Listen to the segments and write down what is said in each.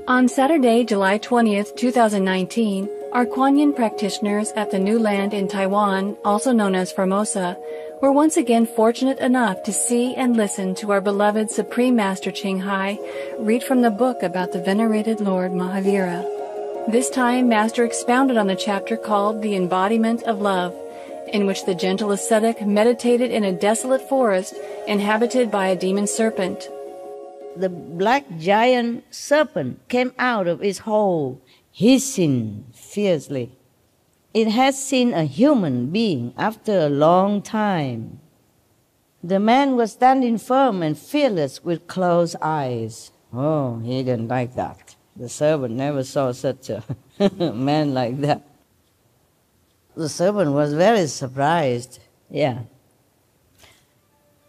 On Saturday, July 20th, 2019, our Kuan Yin practitioners at the New Land in Taiwan, also known as Formosa, were once again fortunate enough to see and listen to our beloved Supreme Master Ching Hai read from the book about the venerated Lord Mahavira. This time, Master expounded on the chapter called The Embodiment of Love, in which the gentle ascetic meditated in a desolate forest inhabited by a demon serpent. The black giant serpent came out of its hole, hissing fiercely. It had seen a human being after a long time. The man was standing firm and fearless with closed eyes. Oh, he didn't like that. The serpent never saw such a man like that. The serpent was very surprised. Yeah.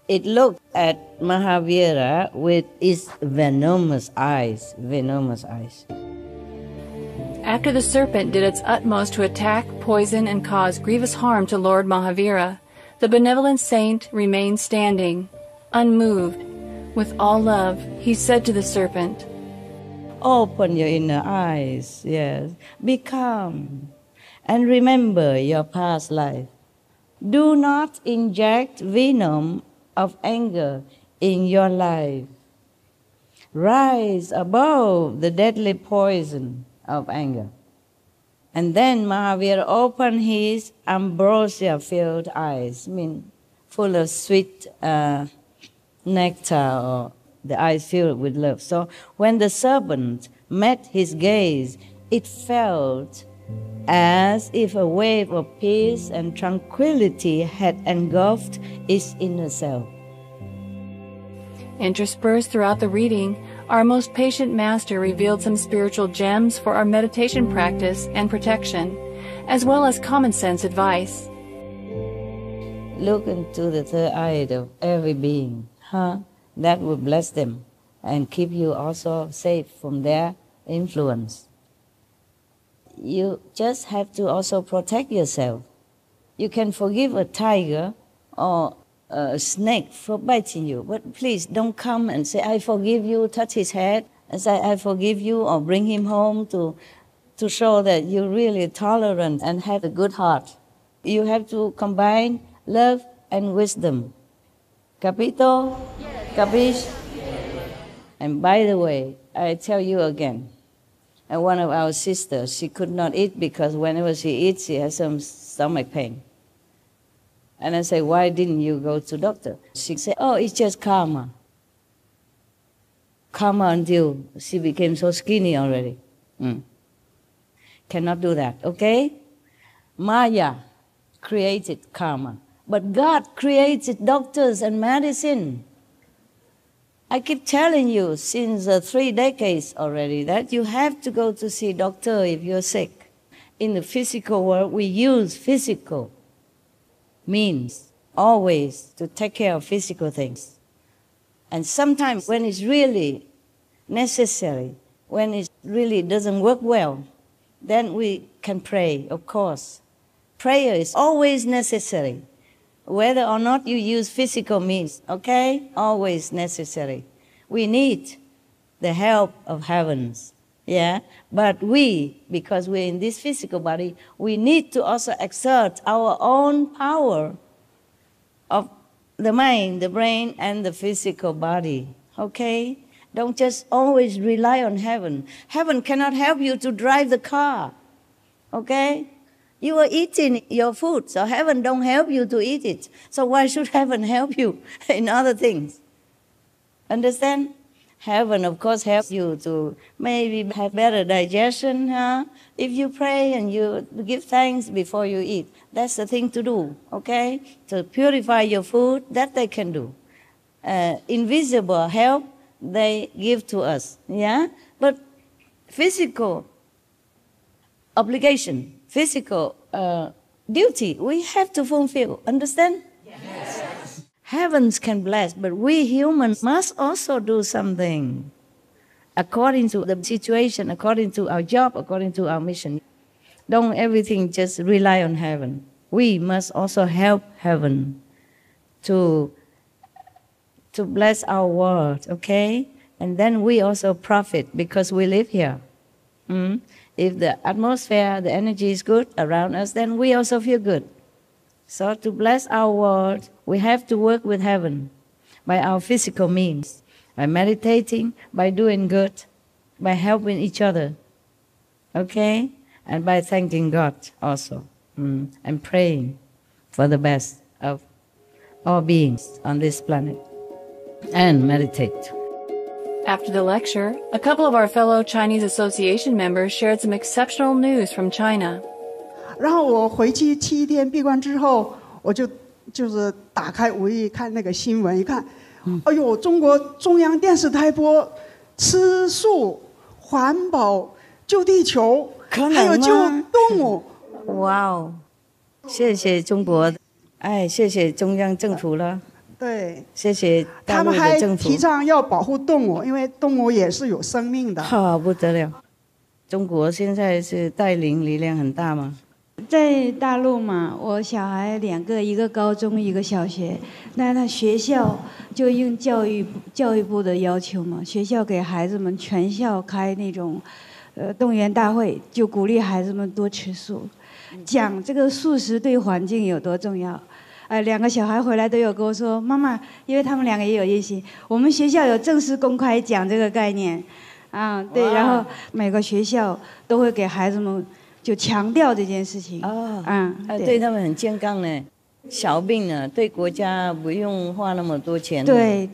It looked at Mahavira with its venomous eyes. Venomous eyes. After the serpent did its utmost to attack, poison, and cause grievous harm to Lord Mahavira, the benevolent saint remained standing, unmoved. With all love, he said to the serpent, "Open your inner eyes, yes. Be calm, and remember your past life. Do not inject venom of anger in your life. Rise above the deadly poison of anger." And then Mahavira opened his ambrosia-filled eyes, full of sweet nectar, or the eyes filled with love. So when the serpent met his gaze, it felt as if a wave of peace and tranquility had engulfed its inner self. Interspersed throughout the reading, our most patient master revealed some spiritual gems for our meditation practice and protection, as well as common sense advice. Look into the third eye of every being, That will bless them and keep you also safe from their influence. You just have to also protect yourself. You can forgive a tiger or a snake for biting you, but please don't come and say, "I forgive you," touch his head and say, "I forgive you," or bring him home to show that you're really tolerant and have a good heart. You have to combine love and wisdom. Capito? Yes. Capiche? Yes. And by the way, I tell you again, and one of our sisters, she could not eat because whenever she eats, she has some stomach pain. And I say, "Why didn't you go to doctor?" She said, "Oh, it's just karma." Karma until she became so skinny already. Cannot do that, okay? Maya created karma, but God created doctors and medicine. I keep telling you since 3 decades already that you have to go to see doctor if you're sick. In the physical world, we use physical means always to take care of physical things. And sometimes when it's really necessary, when it really doesn't work well, then we can pray, of course. Prayer is always necessary. Whether or not you use physical means, okay? Always necessary. We need the help of heavens, yeah? But we, because we're in this physical body, we need to also exert our own power of the mind, the brain, and the physical body, okay? Don't just always rely on heaven. Heaven cannot help you to drive the car, okay? You are eating your food, so heaven don't help you to eat it. So why should heaven help you in other things? Understand? Heaven, of course, helps you to maybe have better digestion. If you pray and you give thanks before you eat, that's the thing to do, okay? To purify your food, that they can do. Invisible help, they give to us, yeah? But physical obligation, physical duty, we have to fulfill. Understand? Yes. Heavens can bless, but we humans must also do something according to the situation, according to our job, according to our mission. Don't everything just rely on heaven. We must also help heaven to bless our world, okay? And then we also profit because we live here. If the atmosphere, the energy is good around us, then we also feel good. So to bless our world, we have to work with heaven by our physical means, by meditating, by doing good, by helping each other, okay? And by thanking God also, and praying for the best of all beings on this planet, and meditate. After the lecture, a couple of our fellow Chinese Association members shared some exceptional news from China. 然后我回去7天闭关之后，我就是打开无意看那个新闻，一看，哎呦，中国中央电视台播吃素、环保、救地球，还有救动物。哇哦，谢谢中国，哎，谢谢中央政府了。对，谢谢大陆的政府。他们还提倡要保护动物，因为动物也是有生命的。好不得了，中国现在是带领力量很大吗？在大陆嘛，我小孩2个，一个高中，一个小学。那他学校就应教育部的要求嘛，学校给孩子们全校开那种动员大会，就鼓励孩子们多吃素，讲这个素食对环境有多重要。2个小孩回来都有跟我说，妈妈，因为他们2个也有业心，我们学校有正式公开讲这个概念，对，然后每个学校都会给孩子们就强调这件事情。对他们很健康呢，小病呢，对国家不用花那么多钱。对，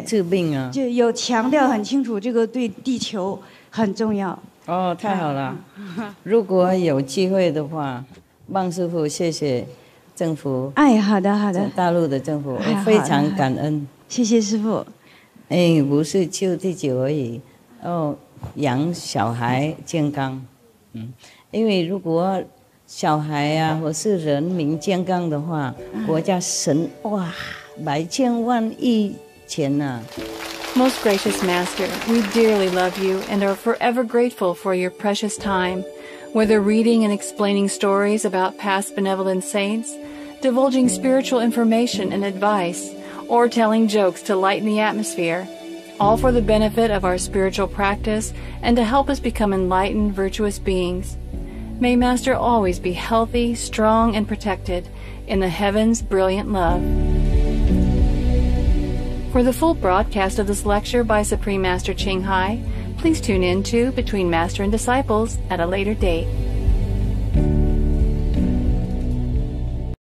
治病啊，就有强调很清楚，这个对地球很重要。哦，太好了！如果有机会的话，汪师傅，谢谢。政府，好的，大陆的政府，我非常感恩。谢谢师父。不是救地球而已，养小孩健康，因为如果小孩啊或是人民健康的话，国家省百千万亿钱呐。Most gracious Master, we dearly love you and are forever grateful for your precious time. Whether reading and explaining stories about past benevolent saints, divulging spiritual information and advice, or telling jokes to lighten the atmosphere, all for the benefit of our spiritual practice and to help us become enlightened, virtuous beings. May Master always be healthy, strong, and protected in the heavens' brilliant love. For the full broadcast of this lecture by Supreme Master Thanh Hải, please tune in to Between Master and Disciples at a later date.